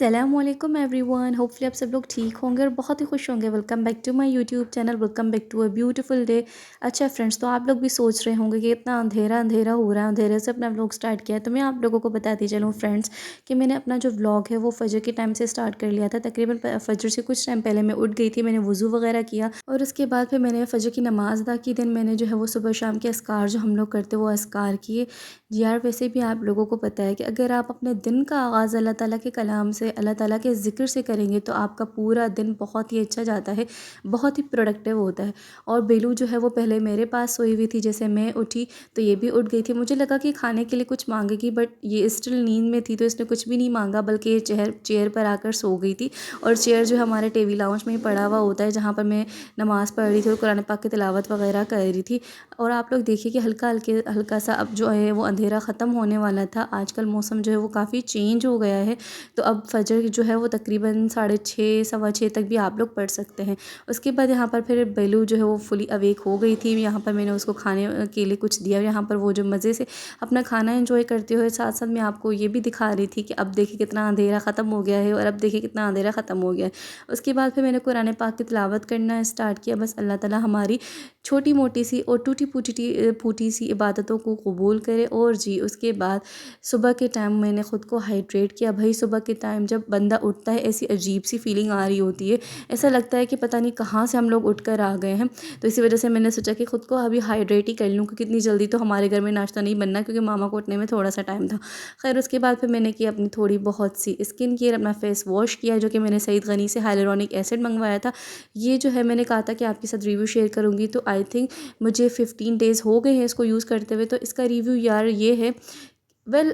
अस्सलामुअलैकुम everyone. Hopefully आप सब लोग ठीक होंगे और बहुत ही खुश होंगे। Welcome back to my YouTube channel, welcome back to a beautiful day. अच्छा फ्रेंड्स, तो आप लोग भी सोच रहे होंगे कि इतना अंधेरा अंधेरा हो रहा है, अंधेरे से अपना व्लॉग स्टार्ट किया है। तो मैं आप लोगों को बताती चलूँ फ्रेंड्स कि मैंने अपना जो व्लॉग है वो फजर के टाइम से स्टार्ट कर लिया था। तकरीबन फजर से कुछ टाइम पहले मैं उठ गई थी, मैंने वज़ू वगैरह किया और उसके बाद फिर मैंने फजर की नमाज़ अदा की। दिन मैंने जो है वो सुबह शाम के अस्कार जो हम लोग करते वो अस्कार किए। यार वैसे भी आप लोगों को पता है कि अगर आप अपने दिन का आगाज़ अल्लाह ताला के कलाम से, अल्लाह ताला के ज़िक्र से करेंगे तो आपका पूरा दिन बहुत ही अच्छा जाता है, बहुत ही प्रोडक्टिव होता है। और बेलू जो है वो पहले मेरे पास सोई हुई थी, जैसे मैं उठी तो ये भी उठ गई थी। मुझे लगा कि खाने के लिए कुछ मांगेगी, बट ये स्टिल नींद में थी तो इसने कुछ भी नहीं मांगा, बल्कि ये चेयर पर आकर सो गई थी। और चेयर जो हमारे टीवी लाउंज में ही पड़ा हुआ होता है, जहाँ पर मैं नमाज़ पढ़ रही थी और कुरान पाक की तिलावत वगैरह कर रही थी। और आप लोग देखिए कि हल्का सा अब जो है वो अंधेरा ख़त्म होने वाला था। आजकल मौसम जो है वो काफ़ी चेंज हो गया है, तो अब फजर जो है वो तकरीबन 6:30 6:15 तक भी आप लोग पढ़ सकते हैं। उसके बाद यहाँ पर फिर बेलू जो है वो फुली अवेक हो गई थी। यहाँ पर मैंने उसको खाने के लिए कुछ दिया। यहाँ पर वो जो मज़े से अपना खाना एंजॉय करते हुए साथ साथ मैं आपको ये भी दिखा रही थी कि अब देखिए कितना अंधेरा ख़त्म हो गया है और अब देखिए कितना अंधेरा ख़त्म हो गया है। उसके बाद फिर मैंने कुरान पाक की तिलावत करना स्टार्ट किया। बस अल्लाह ताला हमारी छोटी मोटी सी और टूटी फूटी सी इबादतों को कबूल करे। और जी उसके बाद सुबह के टाइम मैंने ख़ुद को हाइड्रेट किया। भाई सुबह के टाइम जब बंदा उठता है ऐसी अजीब सी फीलिंग आ रही होती है, ऐसा लगता है कि पता नहीं कहाँ से हम लोग उठ कर आ गए हैं। तो इसी वजह से मैंने सोचा कि ख़ुद को अभी हाइड्रेट ही कर लूँ, क्योंकि इतनी जल्दी तो हमारे घर में नाश्ता नहीं बनना, क्योंकि मामा को उठने में थोड़ा सा टाइम था। खैर उसके बाद फिर मैंने की अपनी थोड़ी बहुत सी स्किन केयर, अपना फेस वॉश किया, जो कि मैंने सईद गनी से हाइलुरोनिक एसिड मंगवाया था। ये जो है मैंने कहा था कि आपके साथ रिव्यू शेयर करूँगी, तो आई थिंक मुझे 15 डेज़ हो गए हैं इसको यूज़ करते हुए। तो इसका रिव्यू यार ये है,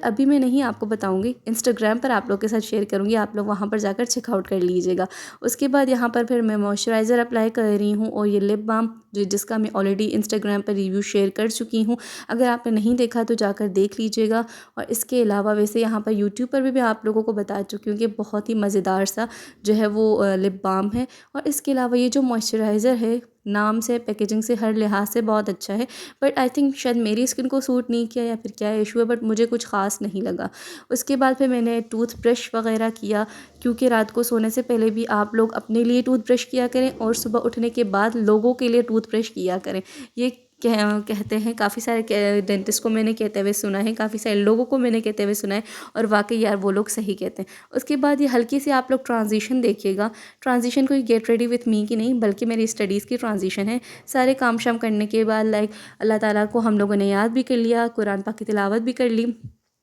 अभी मैं नहीं आपको बताऊंगी, इंस्टाग्राम पर आप लोग के साथ शेयर करूंगी, आप लोग वहां पर जाकर चेकआउट कर लीजिएगा। उसके बाद यहाँ पर फिर मैं मॉइस्चराइज़र अप्लाई कर रही हूँ और ये लिप बाम जिसका मैं ऑलरेडी इंस्टाग्राम पर रिव्यू शेयर कर चुकी हूँ। अगर आपने नहीं देखा तो जाकर देख लीजिएगा। और इसके अलावा वैसे यहाँ पर यूट्यूब पर भी मैं आप लोगों को बता चुकी हूँ कि बहुत ही मज़ेदार सा जो है वो लिप बाम है। और इसके अलावा ये जो मॉइस्चराइज़र है, नाम से, पैकेजिंग से, हर लिहाज से बहुत अच्छा है, बट आई थिंक शायद मेरी स्किन को सूट नहीं किया या फिर क्या इशू है, बट मुझे कुछ ख़ास नहीं लगा। उसके बाद फिर मैंने टूथब्रश वगैरह किया, क्योंकि रात को सोने से पहले भी आप लोग अपने लिए टूथब्रश किया करें और सुबह उठने के बाद लोगों के लिए टूथब्रश किया करें। ये कहते हैं, काफ़ी सारे डेंटिस्ट को मैंने कहते हुए सुना है, काफ़ी सारे लोगों को मैंने कहते हुए सुना है, और वाकई यार वो लोग सही कहते हैं। उसके बाद ये हल्की सी आप लोग ट्रांजिशन देखिएगा। ट्रांजिशन कोई गेट रेडी विथ मी की नहीं, बल्कि मेरी स्टडीज़ की ट्रांजिशन है। सारे काम शाम करने के बाद लाइक अल्लाह ताला को हम लोगों ने याद भी कर लिया, कुरान पाक की तिलावत भी कर ली,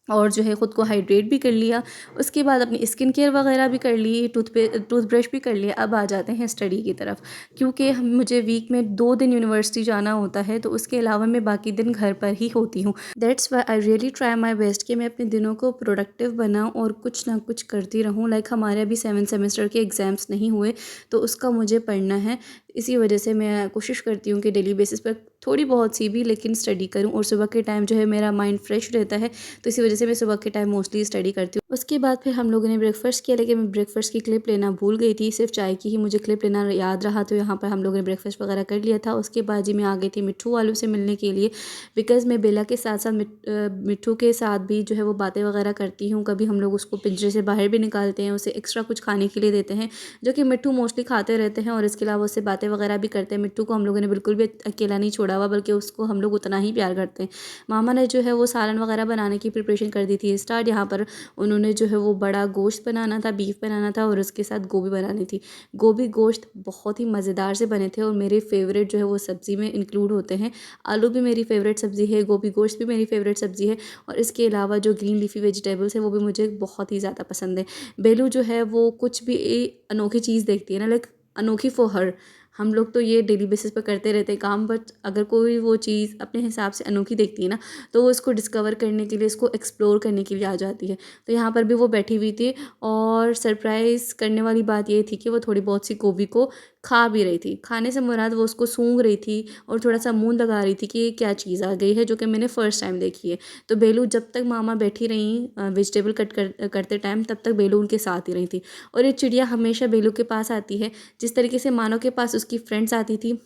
और जो है ख़ुद को हाइड्रेट भी कर लिया। उसके बाद अपनी स्किन केयर वगैरह भी कर ली, टूथब्रश भी कर लिया। अब आ जाते हैं स्टडी की तरफ, क्योंकि मुझे वीक में 2 दिन यूनिवर्सिटी जाना होता है, तो उसके अलावा मैं बाकी दिन घर पर ही होती हूँ। That's why I really try my best कि मैं अपने दिनों को प्रोडक्टिव बनाऊँ और कुछ ना कुछ करती रहूँ। लाइक हमारे अभी 7 सेमेस्टर के एग्ज़ाम्स नहीं हुए, तो उसका मुझे पढ़ना है। इसी वजह से मैं कोशिश करती हूँ कि डेली बेसिस पर थोड़ी बहुत सी भी लेकिन स्टडी करूँ, और सुबह के टाइम जो है मेरा माइंड फ्रेश रहता है, तो इसी वजह से मैं सुबह के टाइम मोस्टली स्टडी करती हूँ। उसके बाद फिर हम लोगों ने ब्रेकफास्ट किया, लेकिन मैं ब्रेकफास्ट की क्लिप लेना भूल गई थी, सिर्फ चाय की ही मुझे क्लिप लेना याद रहा, तो यहाँ पर हम लोगों ने ब्रेकफास्ट वगैरह कर लिया था। उसके बाद जी मैं आ गई थी मिट्ठू वालों से मिलने के लिए, बिकॉज़ मैं बेला के साथ साथ मिट्ठू के साथ भी जो है वो बातें वगैरह करती हूँ। कभी हम लोग उसको पिंजरे से बाहर भी निकालते हैं, उसे एक्स्ट्रा कुछ खाने के लिए देते हैं, जो कि मिट्ठू मोस्टली खाते रहते हैं, और इसके अलावा उससे बातें वगैरह भी करते हैं। मिट्ठू को हम लोगों ने बिल्कुल भी अकेला नहीं छोड़ा हुआ, बल्कि उसको हम लोग उतना ही प्यार करते हैं। मामा ने जो है वो सालन वगैरह बनाने की प्रिपरेशन कर दी थी स्टार्ट। यहाँ पर उन्होंने जो है वो बड़ा गोश्त बनाना था, बीफ बनाना था, और उसके साथ गोभी बनानी थी। गोभी गोश्त बहुत ही मज़ेदार से बने थे, और मेरे फेवरेट जो है वो सब्ज़ी में इंक्लूड होते हैं। आलू भी मेरी फेवरेट सब्ज़ी है, गोभी गोश्त भी मेरी फेवरेट सब्ज़ी है, और इसके अलावा जो ग्रीन लीफी वेजिटेबल्स है वो भी मुझे बहुत ही ज़्यादा पसंद है। बेलू जो है वो कुछ भी अनोखी चीज़ देखती है ना, लाइक अनोखी फॉर हर। हम लोग तो ये डेली बेसिस पर करते रहते हैं काम, बट अगर कोई वो चीज़ अपने हिसाब से अनोखी देखती है ना, तो वो इसको डिस्कवर करने के लिए, इसको एक्सप्लोर करने के लिए आ जाती है। तो यहाँ पर भी वो बैठी हुई थी, और सरप्राइज़ करने वाली बात ये थी कि वो थोड़ी बहुत सी गोभी को खा भी रही थी। खाने से मुराद वो उसको सूंघ रही थी और थोड़ा सा मुँह लगा रही थी कि ये क्या चीज़ आ गई है, जो कि मैंने फ़र्स्ट टाइम देखी है। तो बेलू जब तक मामा बैठी रहीं वेजिटेबल करते टाइम, तब तक बेलू उनके साथ ही रही थी। और ये चिड़िया हमेशा बेलू के पास आती है, जिस तरीके से मानो के पास उसकी फ्रेंड्स आती थी,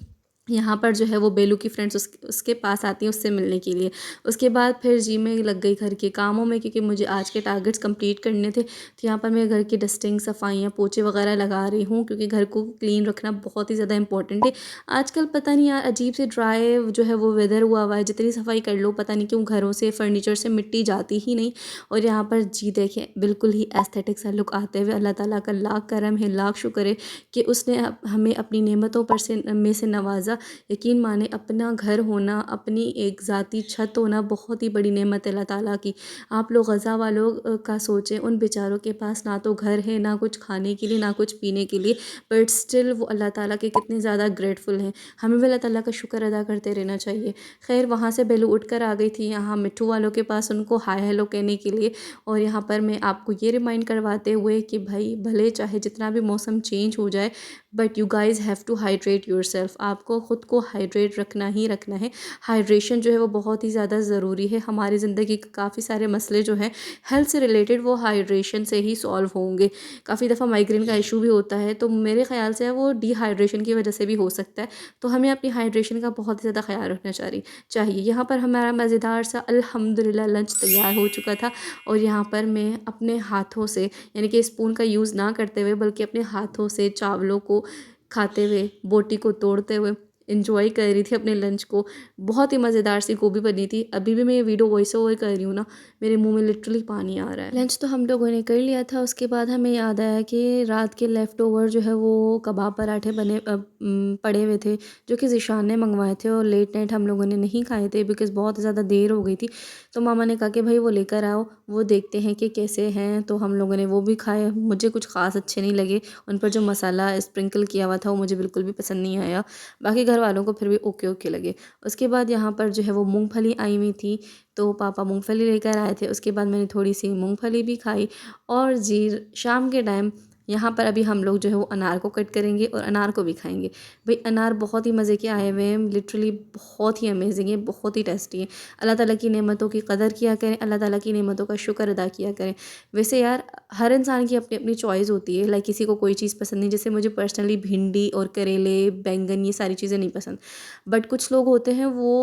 यहाँ पर जो है वो बेलू की फ्रेंड्स उसके पास आती हैं उससे मिलने के लिए। उसके बाद फिर जी में लग गई घर के कामों में, क्योंकि मुझे आज के टारगेट्स कंप्लीट करने थे। तो यहाँ पर मैं घर की डस्टिंग, सफाइयाँ, पोछे वगैरह लगा रही हूँ, क्योंकि घर को क्लीन रखना बहुत ही ज़्यादा इंपॉर्टेंट है। आजकल पता नहीं यार अजीब से ड्राई जो है वो वेदर हुआ हुआ है, जितनी सफाई कर लो पता नहीं क्यों घरों से, फर्नीचर से मिट्टी जाती ही नहीं। और यहाँ पर जी देखें बिल्कुल ही एस्थेटिक सा लुक आते हुए, अल्लाह ताला का लाख करम है, लाख शुक्र है कि उसने हमें अपनी नेमतों पर से में से नवाजा। यकीन माने अपना घर होना, अपनी एक ज़ाती छत होना बहुत ही बड़ी नेमत है अल्लाह ताला की। आप लोग गज़ा वालों का सोचें, उन बेचारों के पास ना तो घर है, ना कुछ खाने के लिए, ना कुछ पीने के लिए, बट स्टिल वो अल्लाह ताला के कितने ज़्यादा ग्रेटफुल हैं। हमें भी अल्लाह ताला का शुक्र अदा करते रहना चाहिए। खैर वहाँ से बेलू उठ कर आ गई थी यहाँ मिट्ठू वालों के पास उनको हाय हेलो कहने के लिए। और यहाँ पर मैं आपको ये रिमाइंड करवाते हुए कि भाई भले चाहे जितना भी मौसम चेंज हो जाए, but you guys have to hydrate yourself. आपको ख़ुद को हाइड्रेट रखना ही रखना है। हाइड्रेशन जो है वो बहुत ही ज़्यादा ज़रूरी है। हमारी ज़िंदगी के काफ़ी सारे मसले जो हैं हेल्थ से रिलेटेड वो हाइड्रेशन से ही सॉल्व होंगे। काफ़ी दफ़ा माइग्रेन का इशू भी होता है, तो मेरे ख़्याल से वो डिहाइड्रेशन की वजह से भी हो सकता है। तो हमें अपनी हाइड्रेशन का बहुत ही ज़्यादा ख़्याल रखना चाहिए। यहाँ पर हमारा मज़ेदार सा अल्हम्दुलिल्लाह लंच तैयार हो चुका था। और यहाँ पर मैं अपने हाथों से, यानी कि स्पून का यूज़ ना करते हुए, बल्कि अपने हाथों से चावलों को खाते हुए, बोटी को तोड़ते हुए एंजॉय कर रही थी अपने लंच को। बहुत ही मज़ेदार सी गोभी बनी थी। अभी भी मैं ये वीडियो वॉइस ओवर कर रही हूँ ना, मेरे मुंह में लिटरली पानी आ रहा है। लंच तो हम लोगों ने कर लिया था। उसके बाद हमें याद आया कि रात के लेफ़्ट ओवर जो है वो कबाब पराठे पड़े हुए थे, जो कि ज़ीशान ने मंगवाए थे, और लेट नाइट हम लोगों ने नहीं खाए थे बिकॉज़ बहुत ज़्यादा देर हो गई थी। तो मामा ने कहा कि भाई वो लेकर आओ, वो देखते हैं कि कैसे हैं। तो हम लोगों ने वो भी खाए। मुझे कुछ ख़ास अच्छे नहीं लगे। उन पर जो मसाला स्प्रिंकल किया हुआ था वो मुझे बिल्कुल भी पसंद नहीं आया। बाकी घर वालों को फिर भी ओके ओके लगे। उसके बाद यहाँ पर जो है वो मूंगफली आई हुई थी, तो पापा मूंगफली लेकर आए थे। उसके बाद मैंने थोड़ी सी मूंगफली भी खाई। और जी शाम के टाइम यहाँ पर अभी हम लोग जो है वो अनार को कट करेंगे और अनार को भी खाएंगे। भाई अनार बहुत ही मज़े के आए हुए हैं, लिटरली बहुत ही अमेजिंग है, बहुत ही टेस्टी है। अल्लाह ताला की नेमतों की कदर किया करें, अल्लाह ताला की नेमतों का शुक्र अदा किया करें। वैसे यार हर इंसान की अपनी अपनी चॉइस होती है, लाइक किसी को कोई चीज़ पसंद नहीं। जैसे मुझे पर्सनली भिंडी और करेले, बैंगन, ये सारी चीज़ें नहीं पसंद। बट कुछ लोग होते हैं वो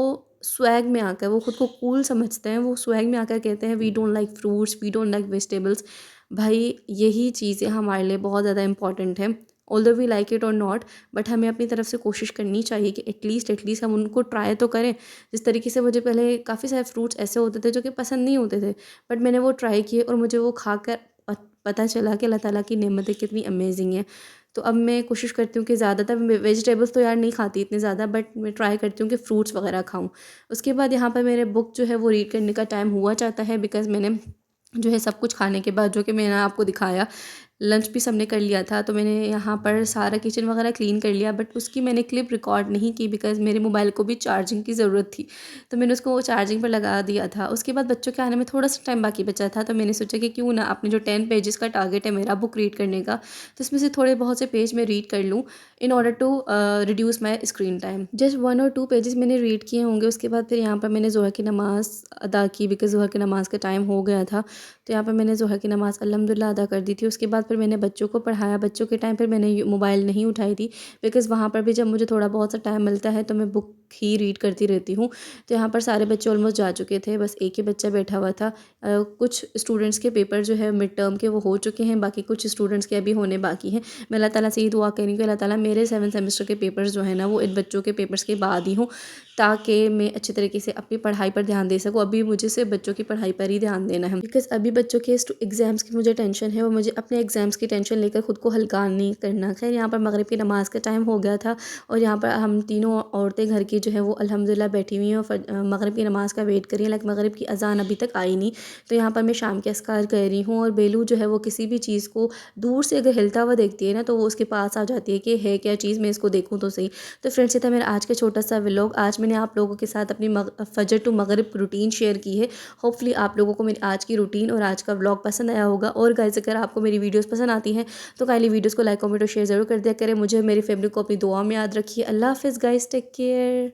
स्वैग में आकर, वो खुद को कूल समझते हैं, वो स्वैग में आकर कहते हैं we don't like fruits, we don't like vegetables. भाई यही चीज़ें हमारे लिए बहुत ज़्यादा इंपॉर्टेंट है। ऑल्दो वी लाइक इट और नॉट, बट हमें अपनी तरफ से कोशिश करनी चाहिए कि एटलीस्ट हम उनको ट्राई तो करें। जिस तरीके से मुझे पहले काफ़ी सारे फ्रूट्स ऐसे होते थे जो कि पसंद नहीं होते थे, बट मैंने वो ट्राई किए और मुझे वो खाकर पता चला कि अल्लाह ताला की नेमतें कितनी अमेजिंग हैं। तो अब मैं कोशिश करती हूँ कि ज़्यादातर वेजिटेबल्स तो यार नहीं खाती इतने ज़्यादा, बट मैं ट्राई करती हूँ कि फ्रूट्स वगैरह खाऊँ। उसके बाद यहाँ पर मेरे बुक जो है वो रीड करने का टाइम हुआ चाहता है, बिकॉज़ मैंने जो है सब कुछ खाने के बाद, जो कि मैंने आपको दिखाया, लंच भी सबने कर लिया था, तो मैंने यहाँ पर सारा किचन वगैरह क्लीन कर लिया, बट उसकी मैंने क्लिप रिकॉर्ड नहीं की बिकॉज़ मेरे मोबाइल को भी चार्जिंग की ज़रूरत थी। तो मैंने उसको चार्जिंग पर लगा दिया था। उसके बाद बच्चों के आने में थोड़ा सा टाइम बाकी बचा था, तो मैंने सोचा कि क्यों ना अपने जो 10 पेजेस का टारगेट है मेरा बुक रीड करने का, तो इसमें से थोड़े बहुत से पेज मैं रीड कर लूँ in order to reduce my screen time. Just 1 और 2 पेजेस मैंने रीड किए होंगे। उसके बाद फिर यहाँ पर मैंने ज़ोहर की नमाज़ अदा की, बिकॉज़ ज़ोहर की नमाज़ का टाइम हो गया था। तो यहाँ पर मैंने ज़ोहर की नमाज़ अल्हम्दुलिल्लाह अदा कर दी थी। उसके बाद फिर मैंने बच्चों को पढ़ाया। बच्चों के टाइम पर मैंने मोबाइल नहीं उठाई थी, बिकॉज़ वहाँ पर भी जब मुझे थोड़ा बहुत सा टाइम मिलता है तो मैं बुक ही रीड करती रहती हूँ। तो यहाँ पर सारे बच्चे ऑलमोस्ट जा चुके थे, बस एक ही बच्चा बैठा हुआ था। कुछ स्टूडेंट्स के पेपर जो है मिड टर्म के वो हो चुके हैं, बाकी कुछ स्टूडेंट्स के अभी होने बाकी हैं। मैं अल्लाह ताला से ये दुआ करी कि अल्लाह ताला मेरे 7 सेमेस्टर के पेपर्स जो है ना वो इन बच्चों के पेपर्स के बाद ही हों, ताकि मैं अच्छे तरीके से अपनी पढ़ाई पर ध्यान दे सकूँ। अभी मुझे सिर्फ बच्चों की पढ़ाई पर ही ध्यान देना है, बिकॉज़ अभी बच्चों के एग्ज़ाम्स की मुझे टेंशन है और मुझे अपने एग्ज़ाम्स की टेंशन लेकर खुद को हल्का नहीं करना। खैर यहाँ पर मगरिब की नमाज़ का टाइम हो गया था और यहाँ पर हम तीनों औरतें घर की जो है वो अल्हम्दुलिल्लाह बैठी हुई हैं और मगरिब की नमाज़ का वेट कर रही हैं। लाइक मगरिब की अज़ान अभी तक आई नहीं, तो यहाँ पर मैं शाम के अस्कार कर रही हूँ। और बेलू जो है वो किसी भी चीज़ को दूर से अगर हिलता हुआ देखती है ना, तो वो उसके पास आ जाती है कि है क्या चीज़, मैं इसको देखूँ तो सही। तो फ्रेंड्स, ये था मेरा आज का छोटा सा व्लॉग। आज मैंने आप लोगों के साथ अपनी फजर टू मगरिब रूटीन शेयर की है। होपफुली आप लोगों को मेरी आज की रूटीन और आज का व्लॉग पसंद आया होगा। और गाइस, अगर आपको मेरी वीडियोस पसंद आती हैं तो काइंडली वीडियोस को लाइक, कमेंट और शेयर ज़रूर कर दिया करें। मुझे मेरी फैमिली को अपनी दुआ में याद रखिए। अल्लाह हाफ़िज़ गाइस, टेक केयर।